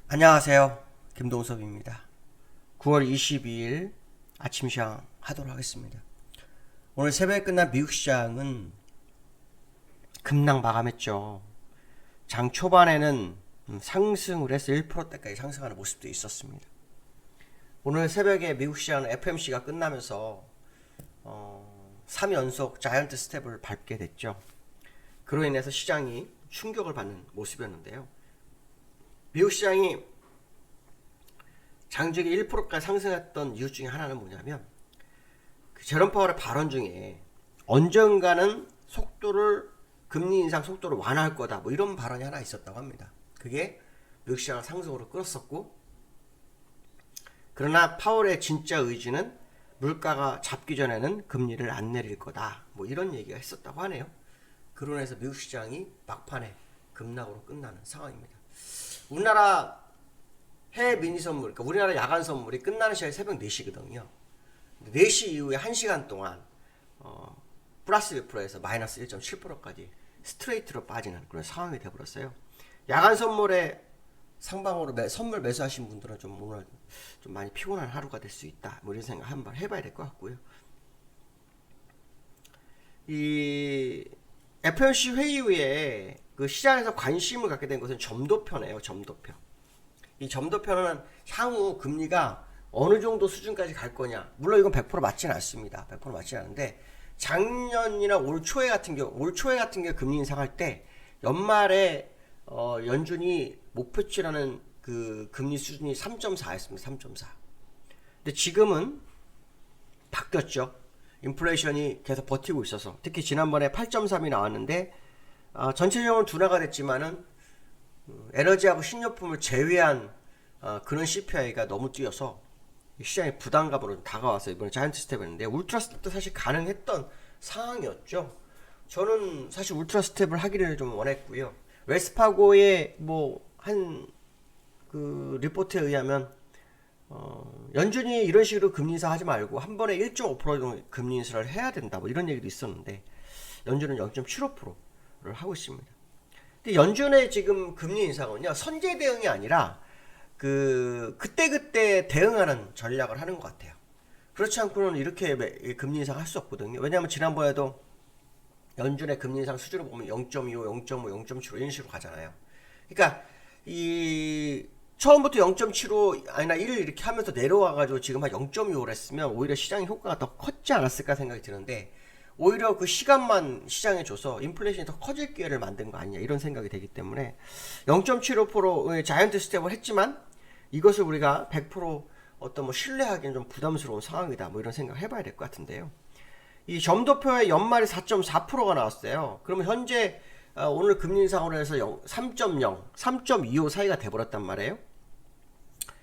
안녕하세요. 김동섭입니다. 9월 22일 아침 시황 하도록 하겠습니다. 오늘 새벽에 끝난 미국 시장은 급락 마감했죠. 장 초반에는 상승을 해서 1%대까지 상승하는 모습도 있었습니다. 오늘 새벽에 미국 시장은 FMC가 끝나면서 3연속 자이언트 스텝을 밟게 됐죠. 그로 인해서 시장이 충격을 받는 모습이었는데요. 미국 시장이 장중에 1%까지 상승했던 이유 중에 하나는 뭐냐면 그 제롬 파월의 발언 중에 언젠가는 금리 인상 속도를 완화할 거다 뭐 이런 발언이 하나 있었다고 합니다. 그게 미국 시장을 상승으로 끌었었고, 그러나 파월의 진짜 의지는 물가가 잡기 전에는 금리를 안 내릴 거다 뭐 이런 얘기가 있었다고 하네요. 그로 인해서 미국 시장이 막판에 급락으로 끝나는 상황입니다. 우리나라 해외 미니 선물, 그러니까 우리나라 야간 선물이 끝나는 시간이 새벽 4시거든요. 4시 이후에 1시간 동안 플러스 1%에서 마이너스 1.7%까지 스트레이트로 빠지는 그런 상황이 되어버렸어요. 야간 선물에 상방으로 선물 매수하신 분들은 좀 오늘 좀 많이 피곤한 하루가 될 수 있다. 뭐 이런 생각 한번 해봐야 될 것 같고요. 이 FOMC 회의 후에 그 시장에서 관심을 갖게 된 것은 점도표네요. 점도표. 이 점도표는 향후 금리가 어느 정도 수준까지 갈 거냐. 물론 이건 100% 맞지는 않습니다. 100% 맞지는 않은데 작년이나 올 초에 같은 경우 금리 인상할 때 연말에 연준이 목표치라는 그 금리 수준이 3.4였습니다. 3.4. 근데 지금은 바뀌었죠. 인플레이션이 계속 버티고 있어서 특히 지난번에 8.3이 나왔는데 전체적으로 둔화가 됐지만은 에너지하고 식료품을 제외한 그런 CPI가 너무 뛰어서 시장의 부담감으로 다가와서 이번에 자이언트 스텝을 했는데, 울트라 스텝도 사실 가능했던 상황이었죠. 저는 사실 울트라 스텝을 하기를 좀 원했고요. 웨스파고의 그 리포트에 의하면 연준이 이런 식으로 금리 인상 하지 말고 한 번에 1.5% 정도 금리 인상을 해야 된다 뭐 이런 얘기도 있었는데, 연준은 0.75%를 하고 있습니다. 근데 연준의 지금 금리 인상은요, 선제 대응이 아니라 그때그때 대응하는 전략을 하는 것 같아요. 그렇지 않고는 이렇게 금리 인상 할 수 없거든요. 왜냐하면 지난번에도 연준의 금리 인상 수준을 보면 0.25, 0.5, 0.75 이런 식으로 가잖아요. 그러니까 이 처음부터 0.75 아니나 1 이렇게 하면서 내려와가지고 지금 한 0.25를 했으면 오히려 시장의 효과가 더 컸지 않았을까 생각이 드는데, 오히려 그 시간만 시장에 줘서 인플레이션이 더 커질 기회를 만든 거 아니냐 이런 생각이 되기 때문에 0.75%의 자이언트 스텝을 했지만 이것을 우리가 100% 어떤 신뢰하기는 좀 부담스러운 상황이다 뭐 이런 생각 해봐야 될 것 같은데요. 이 점도표의 연말이 4.4%가 나왔어요. 그러면 현재 오늘 금리 인상으로 해서 3.0, 3.25 사이가 돼버렸단 말이에요.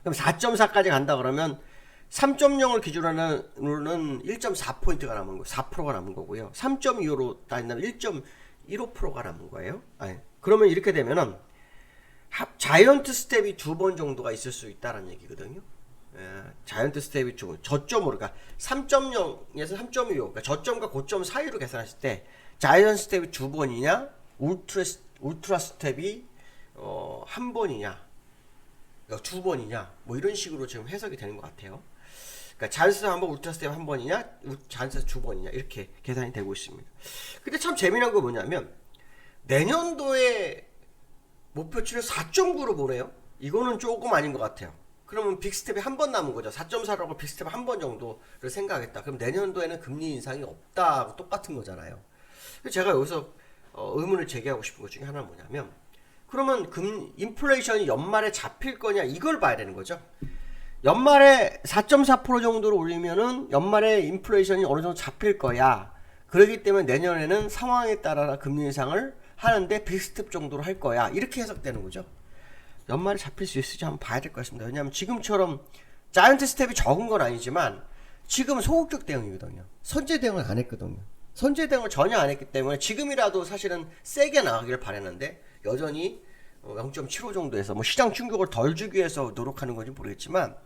그럼 4.4까지 간다 그러면 3.0을 기준으로는 1.4포인트가 남은 거고 4%가 남은 거고요. 3.25로 따진다면 1.15%가 남은 거예요. 그러면 이렇게 되면은 자이언트 스텝이 2번 정도가 있을 수 있다는 얘기거든요. 자이언트 스텝이 저점으로, 그러니까 3.0에서 3.25, 그러니까 저점과 고점 사이로 계산했을 때 자이언트 스텝이 2번이냐, 울트라 스텝이 한 번이냐, 그러니까 2번이냐, 뭐 이런 식으로 지금 해석이 되는 것 같아요. 그러니까 자이언트 스텝 한 번, 울트라 스텝 한 번이냐, 자이언트 스텝 2번이냐 이렇게 계산이 되고 있습니다. 근데 참 재미난 거 뭐냐면 내년도에 목표치를 4.9로 보네요. 이거는 조금 아닌 것 같아요. 그러면 빅스텝이 한 번 남은 거죠. 4.4라고 빅스텝 한 번 정도를 생각하겠다. 그럼 내년도에는 금리 인상이 없다고 똑같은 거잖아요. 제가 여기서 의문을 제기하고 싶은 것 중에 하나는 뭐냐면, 그러면 인플레이션이 연말에 잡힐 거냐 이걸 봐야 되는 거죠. 연말에 4.4% 정도로 올리면은 연말에 인플레이션이 어느 정도 잡힐 거야. 그렇기 때문에 내년에는 상황에 따라 금리 인상을 하는데 빅스텝 정도로 할 거야. 이렇게 해석되는 거죠. 연말에 잡힐 수 있을지 한번 봐야 될 것 같습니다. 왜냐하면 지금처럼 자이언트 스텝이 적은 건 아니지만 지금은 소극적 대응이거든요. 선제 대응을 안 했거든요. 선제 대응을 전혀 안 했기 때문에 지금이라도 사실은 세게 나가기를 바랬는데 여전히 0.75 정도에서 뭐 시장 충격을 덜 주기 위해서 노력하는 건지 모르겠지만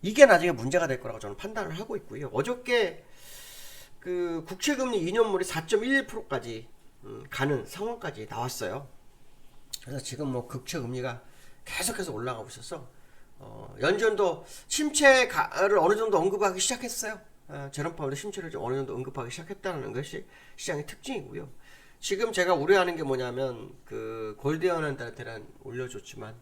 이게 나중에 문제가 될 거라고 저는 판단을 하고 있고요. 어저께 그 국채금리 2년물이 4.11%까지 가는 상황까지 나왔어요. 그래서 지금 뭐 국채금리가 계속해서 올라가고 있어서 연준도 침체를 어느 정도 언급하기 시작했어요. 제롬 파월도 침체를 좀 어느 정도 언급하기 시작했다는 것이 시장의 특징이고요. 지금 제가 우려하는 게 뭐냐면 그 골드연한테 대한 올려줬지만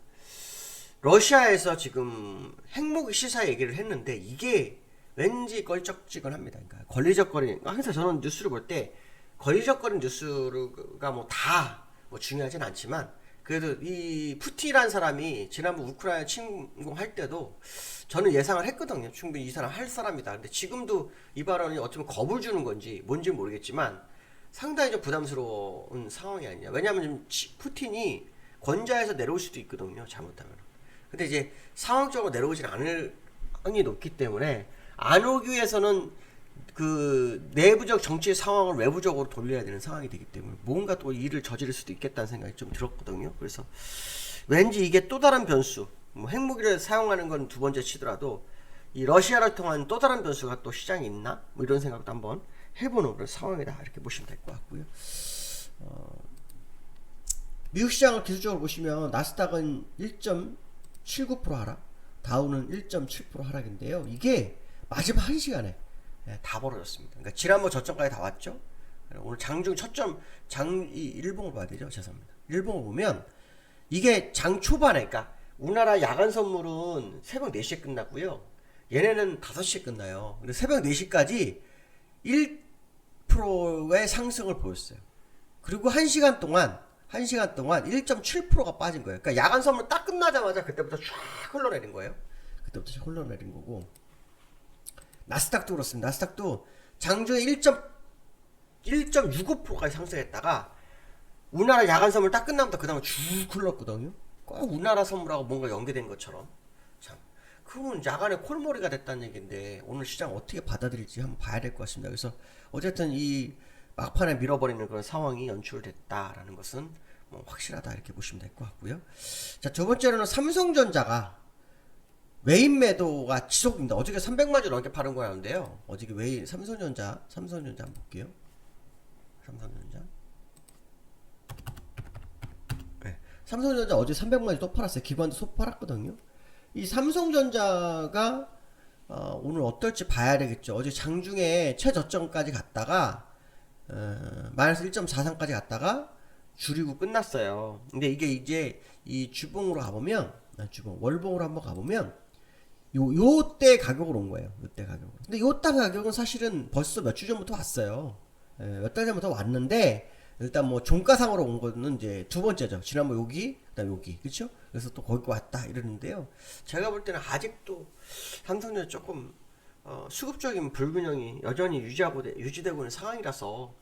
러시아에서 지금 핵무기 시사 얘기를 했는데 이게 왠지 걸쩍지근합니다. 그러니까 걸리적거리는 항상 저는 뉴스를 볼 때 걸리적거리는 뉴스가 뭐 다 뭐 중요하진 않지만 그래도 이 푸틴이라는 사람이 지난번 우크라이나 침공할 때도 저는 예상을 했거든요. 충분히 이 사람 할 사람이다. 근데 지금도 이 발언이 어떻게 보면 겁을 주는 건지 뭔지 모르겠지만 상당히 좀 부담스러운 상황이 아니냐. 왜냐하면 지금 푸틴이 권좌에서 내려올 수도 있거든요. 잘못하면. 근데 이제 상황적으로 내려오질 않을 확률이 높기 때문에 안 오기 위해서는 그 내부적 정치의 상황을 외부적으로 돌려야 되는 상황이 되기 때문에 뭔가 또 일을 저지를 수도 있겠다는 생각이 좀 들었거든요. 그래서 왠지 이게 또 다른 변수, 뭐 핵무기를 사용하는 건 두 번째 치더라도 이 러시아를 통한 또 다른 변수가 또 시장에 있나? 뭐 이런 생각도 한번 해보는 그런 상황이다. 이렇게 보시면 될 것 같고요. 미국 시장을 기술적으로 보시면 나스닥은 1.79% 하락, 다우는 1.7% 하락인데요. 이게 마지막 1시간에 다 벌어졌습니다. 그러니까 지난번 저점까지 다 왔죠. 오늘 장중 첫점 이 일봉을 봐야 되죠. 죄송합니다. 일봉을 보면 이게 장 초반에 그러니까 우리나라 야간 선물은 새벽 4시에 끝났고요. 얘네는 5시에 끝나요. 근데 새벽 4시까지 1%의 상승을 보였어요. 그리고 1시간 동안 1.7%가 빠진 거예요. 그러니까 야간 선물 딱 끝나자마자 그때부터 쫙 흘러내린 거예요. 그때부터 쫙 흘러내린 거고. 나스닥도 그렇습니다. 나스닥도 장중에 1.65%까지 상승했다가 우리나라 야간 선물 딱 끝나면서 그 다음에 쭉 흘렀거든요. 꼭 우리나라 선물하고 뭔가 연계된 것처럼. 참, 그건 야간에 콜몰이가 됐다는 얘기인데 오늘 시장 어떻게 받아들일지 한번 봐야 될 것 같습니다. 그래서 어쨌든 이 막판에 밀어버리는 그런 상황이 연출됐다라는 것은 뭐 확실하다 이렇게 보시면 될 것 같고요. 자, 두 번째로는 삼성전자가 외인 매도가 지속입니다. 어저께 300만 주 넘게 파는 거였는데요. 어저께 외인 삼성전자 한번 볼게요. 삼성전자. 네. 삼성전자 어제 300만 주 또 팔았어요. 기관도 또 팔았거든요. 이 삼성전자가 오늘 어떨지 봐야 되겠죠. 어제 장중에 최저점까지 갔다가 마이너스 1.43까지 갔다가 줄이고 끝났어요. 근데 이게 이제 이 주봉으로 가보면 월봉으로 한번 가보면 요때 가격으로 온 거예요. 요때 가격으로. 근데 요때 가격은 사실은 벌써 몇 주 전부터 왔어요. 몇 달 전부터 왔는데 일단 뭐 종가상으로 온 거는 이제 두 번째죠. 지난번 여기, 그다음 여기, 그렇죠? 그래서 또 거기 왔다 이러는데요. 제가 볼 때는 아직도 삼성전자 조금 수급적인 불균형이 여전히 유지되고 있는 상황이라서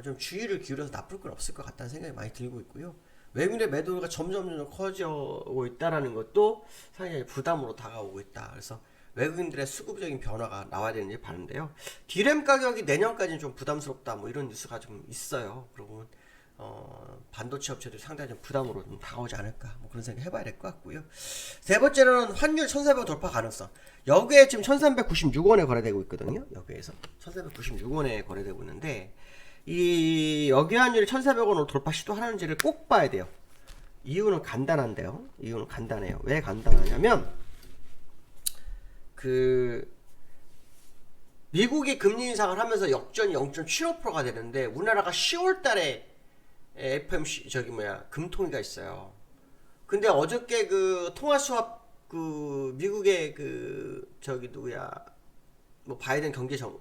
좀 주의를 기울여서 나쁠 건 없을 것 같다는 생각이 많이 들고 있고요. 외국인의 매도가 점점 커지고 있다는 것도 상당히 부담으로 다가오고 있다. 그래서 외국인들의 수급적인 변화가 나와야 되는지 봤는데요. 디램 가격이 내년까지는 좀 부담스럽다. 뭐 이런 뉴스가 좀 있어요. 그리고 반도체 업체들이 상당히 좀 부담으로 좀 다가오지 않을까. 뭐 그런 생각 해봐야 될 것 같고요. 세 번째로는 환율 1,400원 돌파 가능성. 여기에 지금 1,396원에 거래되고 있거든요. 여기에서 1,396원에 거래되고 있는데 이 여기 환율이 1,400원으로 돌파 시도하는지를 꼭 봐야 돼요. 이유는 간단한데요. 이유는 간단해요. 왜 간단하냐면 그 미국이 금리 인상을 하면서 역전이 0.75%가 되는데 우리나라가 10월 달에 FMC 금통위가 있어요. 근데 어저께 그 통화 수합 그 미국의 그 뭐 바이든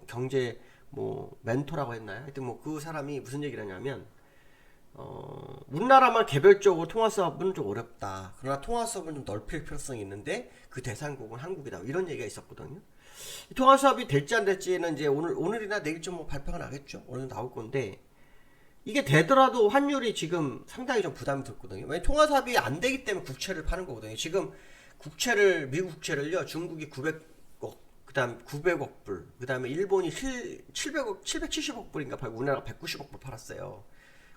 경제 뭐 멘토라고 했나요? 하여튼 뭐 그 사람이 무슨 얘기를 하냐면 우리나라만 개별적으로 통화 수합은 좀 어렵다. 그러나 통화 수합은 좀 넓힐 필요성이 있는데 그 대상국은 한국이다. 이런 얘기가 있었거든요. 통화 수합이 될지 안 될지는 이제 오늘이나 내일쯤 뭐 발표가 나겠죠. 오늘 나올 건데 이게 되더라도 환율이 지금 상당히 좀 부담이 들거든요. 왜냐면 통화 수합이 안 되기 때문에 국채를 파는 거거든요. 지금 미국 국채를요, 중국이 900억, 그 다음 900억 불, 그 다음에 일본이 770억 불인가 팔고 우리나라가 190억 불 팔았어요.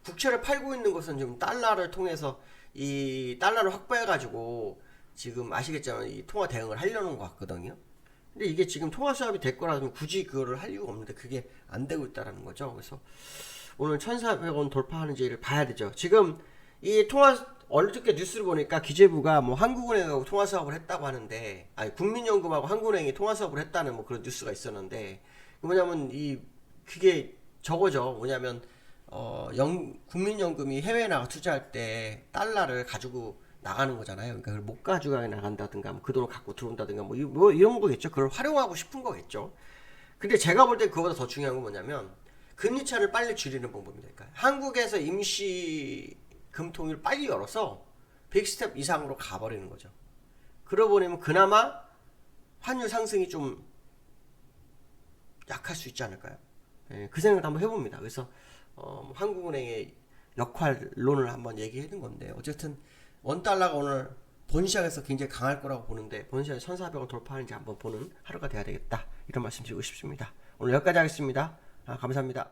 국채를 팔고 있는 것은 지금 달러를 통해서 이 달러를 확보해가지고 지금 아시겠지만 이 통화 대응을 하려는 것 같거든요. 근데 이게 지금 통화 수합이 될 거라면 굳이 그거를 할 이유가 없는데 그게 안 되고 있다는 거죠. 그래서 오늘 1,400원 돌파하는지를 봐야 되죠. 지금 이 통화 어저께 뉴스를 보니까 기재부가 뭐 한국은행하고 통화 사업을 했다고 하는데, 아니 국민연금하고 한국은행이 통화 사업을 했다는 뭐 그런 뉴스가 있었는데, 뭐냐면 그게 저거죠. 뭐냐면 국민연금이 해외에 나가 투자할 때 달러를 가지고 나가는 거잖아요. 그러니까 그걸 못 가지고 나간다든가, 뭐 그 돈을 갖고 들어온다든가, 뭐 이런 거겠죠. 그걸 활용하고 싶은 거겠죠. 근데 제가 볼 때 그거보다 더 중요한 건 뭐냐면 금리 차를 빨리 줄이는 방법이니까. 한국에서 임시 금통위를 빨리 열어서 빅스텝 이상으로 가버리는 거죠. 그러고 보면 그나마 환율 상승이 좀 약할 수 있지 않을까요? 예, 그 생각도 한번 해봅니다. 그래서 한국은행의 역할론을 한번 얘기해둔 건데, 어쨌든 원달러가 오늘 본시장에서 굉장히 강할 거라고 보는데, 본시장에 1,400원 돌파하는지 한번 보는 하루가 돼야 되겠다, 이런 말씀 드리고 싶습니다. 오늘 여기까지 하겠습니다. 감사합니다.